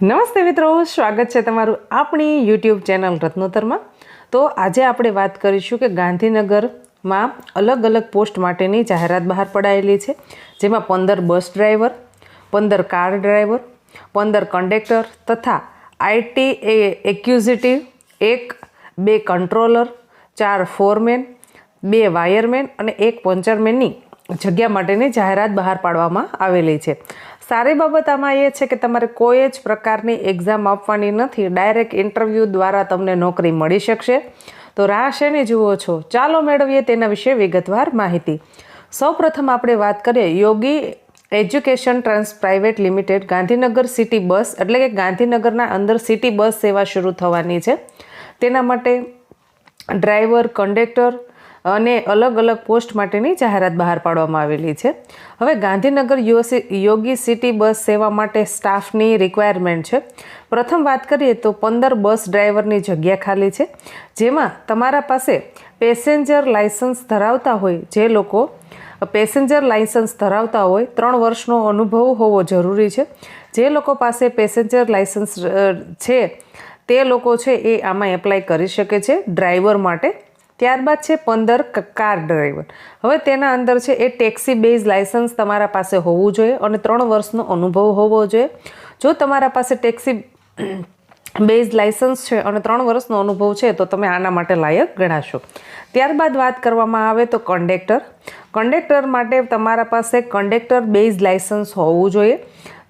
નમસ્તે મિત્રો, સ્વાગત છે તમારું આપણી યુટ્યુબ ચેનલ રત્નોતરમાં। તો આજે આપણે વાત કરીશું કે ગાંધીનગરમાં અલગ અલગ પોસ્ટ માટેની જાહેરાત બહાર પડાયેલી છે, જેમાં 15 bus driver, 15 car driver, 15 conductor તથા IT executive, 2 controller, 4 foreman, 2 wireman અને 1 પંચરમેનની જગ્યા માટેની જાહેરાત બહાર પાડવામાં આવેલી છે। સારી બાબત આમાં એ છે કે તમારે કોઈ જ પ્રકારની એક્ઝામ આપવાની નથી, ડાયરેક્ટ ઇન્ટરવ્યૂ દ્વારા તમને નોકરી મળી શકશે। તો રાહ શેની જુઓ છો? ચાલો મેળવીએ તેના વિશે વિગતવાર માહિતી। સૌપ્રથમ આપણે વાત કરીએ Yogi education trans private limited Gandhinagar city bus, એટલે કે ગાંધીનગરના અંદર સિટી બસ સેવા શરૂ થવાની છે। તેના માટે ડ્રાઈવર, કંડક્ટર અને અલગ અલગ પોસ્ટ માટેની જાહેરાત બહાર પાડવામાં આવેલી છે। હવે ગાંધીનગર યોગી સિટી બસ સેવા માટે સ્ટાફની રિક્વાયરમેન્ટ છે। પ્રથમ વાત કરીએ તો 15 બસ ડ્રાઈવરની જગ્યા ખાલી છે, જેમાં તમારા પાસે પેસેન્જર લાઇસન્સ ધરાવતા હોય, જે લોકો પેસેન્જર લાઇસન્સ ધરાવતા હોય 3 વર્ષનો અનુભવ હોવો જરૂરી છે। જે લોકો પાસે પેસેન્જર લાઇસન્સ છે તે લોકો છે એ આમાં એપ્લાય કરી શકે છે ડ્રાઈવર માટે। ત્યારબાદ છે 15 કાર ડ્રાઈવર। હવે તેના અંદર છે એ ટેક્સી બેઝ લાઇસન્સ તમારા પાસે હોવું જોઈએ અને 3 વર્ષનો અનુભવ હોવો જોઈએ। જો તમારા પાસે ટેક્સી બેઝ લાઇસન્સ છે અને 3 વર્ષનો અનુભવ છે તો તમે આના માટે લાયક ગણાશો। ત્યારબાદ વાત કરવામાં આવે તો કંડક્ટર માટે તમારા પાસે કંડક્ટર બેઝ લાઇસન્સ હોવું જોઈએ।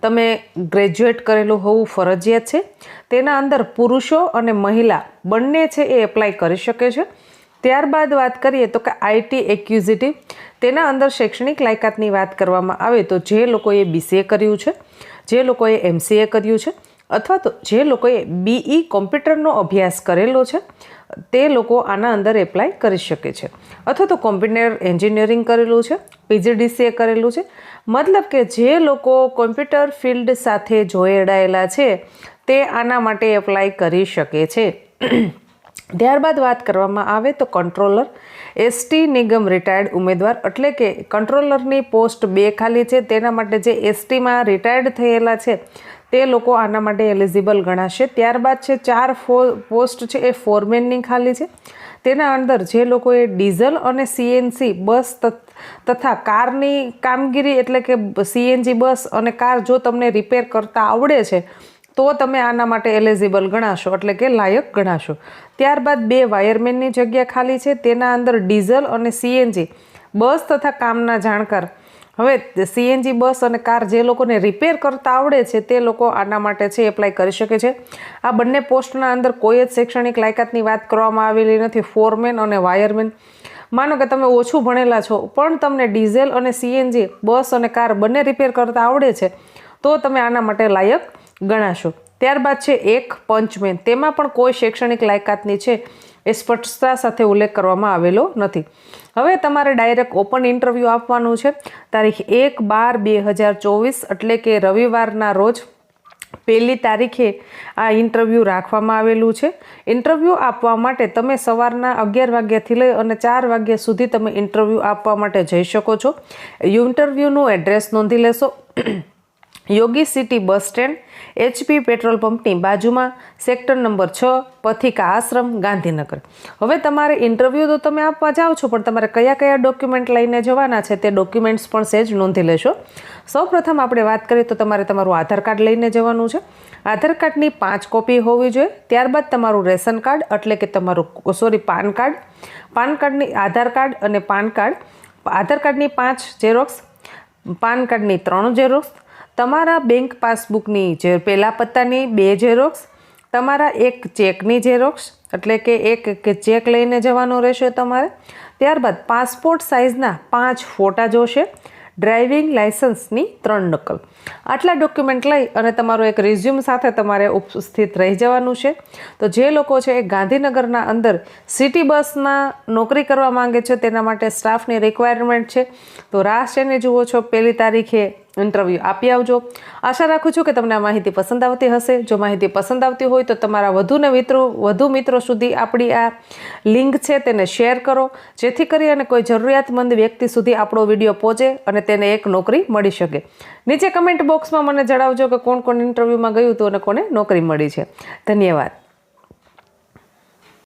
તમે ગ્રેજ્યુએટ કરેલું હોવું ફરજિયાત છે। તેના અંદર પુરુષો અને મહિલા બંને છે એ એપ્લાય કરી શકે છે। ત્યારબાદ વાત કરીએ તો કે IT એક્ઝિક્યુટિવ, તેના અંદર શૈક્ષણિક લાયકાતની વાત કરવામાં આવે તો જે લોકોએ BCA કર્યું છે, જે લોકોએ MCA કર્યું છે અથવા તો જે લોકોએ BE કોમ્પ્યુટરનો અભ્યાસ કરેલો છે તે લોકો આના અંદર એપ્લાય કરી શકે છે। અથવા તો કોમ્પ્યુટર એન્જિનિયરિંગ કરેલું છે, PGDCA કરેલું છે, મતલબ કે જે લોકો કોમ્પ્યુટર ફિલ્ડ સાથે જોડાયેલા છે તે આના માટે એપ્લાય કરી શકે છે। ત્યારબાદ વાત કરવામાં આવે તો કંટ્રોલર, ST નિગમ રિટાયર્ડ ઉમેદવાર, એટલે કે કંટ્રોલરની પોસ્ટ 2 ખાલી છે। તેના માટે જે STમાં રિટાયર્ડ થયેલા છે તે લોકો આના માટે એલિજિબલ ગણાશે। ત્યારબાદ છે 4 પોસ્ટ છે એ ફોરમેનની ખાલી છે। તેના અંદર જે લોકોએ ડીઝલ અને CNG બસ તથા કારની કામગીરી, એટલે કે CNG બસ અને કાર જો તમને રિપેર કરતા આવડે છે તો તમે આના માટે એલિજિબલ ગણાશો, એટલે કે લાયક ગણાશો। ત્યારબાદ 2 વાયરમેનની જગ્યા ખાલી છે। તેના અંદર ડીઝલ અને CNG બસ તથા કામના જાણકાર, હવે CNG બસ અને કાર જે લોકોને રિપેર કરતા આવડે છે તે લોકો આના માટે છે એપ્લાય કરી શકે છે। આ બંને પોસ્ટના અંદર કોઈ જ શૈક્ષણિક લાયકાતની વાત કરવામાં આવેલી નથી। ફોરમેન અને વાયરમેન, માનો કે તમે ઓછું ભણેલા છો પણ તમને ડીઝલ અને CNG બસ અને કાર બંને રિપેર કરતા આવડે છે તો તમે આના માટે લાયક ગણાશો। ત્યારબાદ છે 1 પંચમેન, તેમાં પણ કોઈ શૈક્ષણિક લાયકાતની છે એ સ્પષ્ટતા સાથે ઉલ્લેખ કરવામાં આવેલો નથી। હવે તમારે ડાયરેક્ટ ઓપન ઇન્ટરવ્યૂ આપવાનું છે તારીખ 1/12/2024, એટલે કે રવિવારના રોજ 1લી તારીખે આ ઇન્ટરવ્યૂ રાખવામાં આવેલું છે। ઇન્ટરવ્યૂ આપવા માટે તમે સવારના 11 વાગ્યાથી લઈ અને 4 વાગ્યા સુધી તમે ઇન્ટરવ્યૂ આપવા માટે જઈ શકો છો। ઇન્ટરવ્યૂનું એડ્રેસ નોંધી લેશો। Yogi city bus stand, HP petrol પંપની બાજુમાં, સેક્ટર નંબર 6, પથિકા આશ્રમ, ગાંધીનગર। હવે તમારે ઇન્ટરવ્યૂ તો તમે આપવા જાઓ છો, પણ તમારે કયા કયા ડોક્યુમેન્ટ લઈને જવાના છે તે ડોક્યુમેન્ટ્સ પણ સહેજ નોંધી લેશો। સૌપ્રથમ આપણે વાત કરીએ તો તમારે તમારું આધાર કાર્ડ લઈને જવાનું છે। આધાર કાર્ડની 5 કોપી હોવી જોઈએ। ત્યારબાદ તમારું રેશન કાર્ડ, એટલે કે તમારું પાન કાર્ડ, પાન કાર્ડની આધાર કાર્ડ અને પાન કાર્ડ, આધાર કાર્ડની 5 ઝેરોક્સ, પાન કાર્ડની 3 ઝેરોક્સ, તમારા બેંક પાસબુકની જે પહેલા પત્તાની 2 ઝેરોક્સ, તમારા 1 ચેકની ઝેરોક્સ, એટલે કે એક ચેક લઈને જવાનો રહેશે તમારે। ત્યારબાદ પાસપોર્ટ સાઇઝના 5 ફોટા જોશે, ડ્રાઇવિંગ લાઇસન્સની 3 નકલ। આટલા ડોક્યુમેન્ટ લઈ અને તમારો એક રિઝ્યુમ સાથે તમારે ઉપસ્થિત રહી જવાનું છે। તો જે લોકો છે એ ગાંધીનગરના અંદર સિટી બસમાં નોકરી કરવા માંગે છે તેના માટે સ્ટાફની રિક્વાયરમેન્ટ છે। તો રાહ શેને જુઓ છો? 1લી તારીખે ઇન્ટરવ્યૂ આપી આવજો. આશા રાખું છું કે તમને આ માહિતી પસંદ આવતી હશે. જો માહિતી પસંદ આવતી હોય તો તમારા વધુ મિત્રો સુધી આપણી આ લિંક છે તેને શેર કરો, જેથી કરી અને કોઈ જરૂરિયાતમંદ વ્યક્તિ સુધી આપણો વિડીયો પહોંચે અને તેને એક નોકરી મળી શકે. નીચે કમેન્ટ બોક્સમાં મને જણાવજો કે કોણ ઇન્ટરવ્યૂમાં ગયું હતું અને કોને નોકરી મળી છે. ધન્યવાદ.